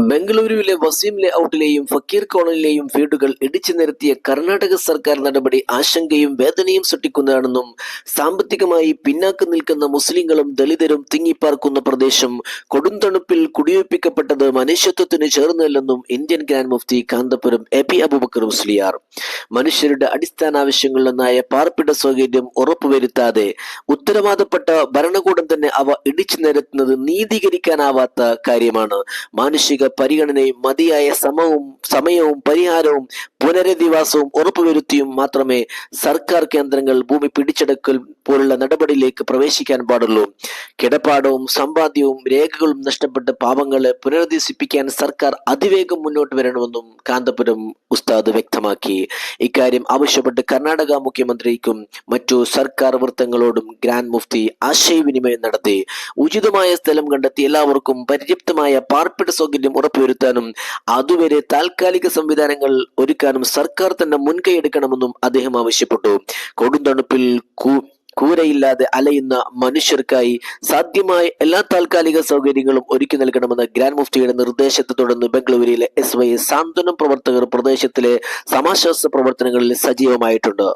ബംഗളൂരുവിലെ വസീം ലേഔട്ടിലെയും ഫക്കീർ കോളനിയിലെയും വീടുകൾ ഇടിച്ചു നിരത്തിയ കർണാടക സർക്കാർ നടപടി ആശങ്കയും വേദനയും സൃഷ്ടിക്കുന്നതാണെന്നും സാമ്പത്തികമായി പിന്നാക്കം നിൽക്കുന്ന മുസ്ലിങ്ങളും ദളിതരും തിങ്ങിപ്പാർക്കുന്ന പ്രദേശം കൊടുംതണുപ്പിൽ കുടിയൊഴിപ്പിക്കപ്പെട്ടത് മനുഷ്യത്വത്തിന് ചേർന്നല്ലെന്നും Indian grand mufti Kanthapuram AP Aboobacker Musliyar. മനുഷ്യരുടെ അടിസ്ഥാന ആവശ്യങ്ങളിലൊന്നായ പാർപ്പിട സൗകര്യം ഉറപ്പുവരുത്താതെ ഉത്തരവാദപ്പെട്ട ഭരണകൂടം തന്നെ അവ ഇടിച്ചു നിരത്തുന്നത് നീതീകരിക്കാനാവാത്ത കാര്യമാണ്. മാനുഷിക പരിഗണനയും മതിയായ സമയവും പരിഹാരവും പുനരധിവാസവും ഉറപ്പുവരുത്തിയും മാത്രമേ സർക്കാർ കേന്ദ്രങ്ങൾ ഭൂമി പിടിച്ചെടുക്കൽ പോലുള്ള നടപടിയിലേക്ക് പ്രവേശിക്കാൻ പാടുള്ളൂ. കിടപ്പാടവും സമ്പാദ്യവും രേഖകളും നഷ്ടപ്പെട്ട പാവങ്ങളെ പുനരധിവസിപ്പിക്കാൻ സർക്കാർ അതിവേഗം മുന്നോട്ട് വരണമെന്നും കാന്തപുരം ഉസ്താദ് വ്യക്തമാക്കി. ഇക്കാര്യം ആവശ്യപ്പെട്ട് കർണാടക മുഖ്യമന്ത്രിക്കും മറ്റു സർക്കാർ വൃത്തങ്ങളോടും ഗ്രാൻഡ് മുഫ്തി ആശയവിനിമയം നടത്തി. ഉചിതമായ സ്ഥലം കണ്ടെത്തി എല്ലാവർക്കും പര്യാപ്തമായ പാർപ്പിട സൗകര്യം ഉറപ്പുവരുത്താനും അതുവരെ താൽക്കാലിക സംവിധാനങ്ങൾ ഒരുക്കാനും സർക്കാർ തന്നെ മുൻകൈ എടുക്കണമെന്നും അദ്ദേഹം ആവശ്യപ്പെട്ടു. കൊടുംതണുപ്പിൽ കൂരയില്ലാതെ അലയുന്ന മനുഷ്യർക്കായി സാധ്യമായ എല്ലാ താൽക്കാലിക സൗകര്യങ്ങളും ഒരുക്കി നൽകണമെന്ന ഗ്രാൻഡ് മുഫ്തിയുടെ നിർദ്ദേശത്തെ തുടർന്ന് ബംഗളൂരുവിലെ SY സാന്ത്വനം പ്രവർത്തകർ പ്രദേശത്തിലെ സമാശ്വാസ പ്രവർത്തനങ്ങളിൽ സജീവമായിട്ടുണ്ട്.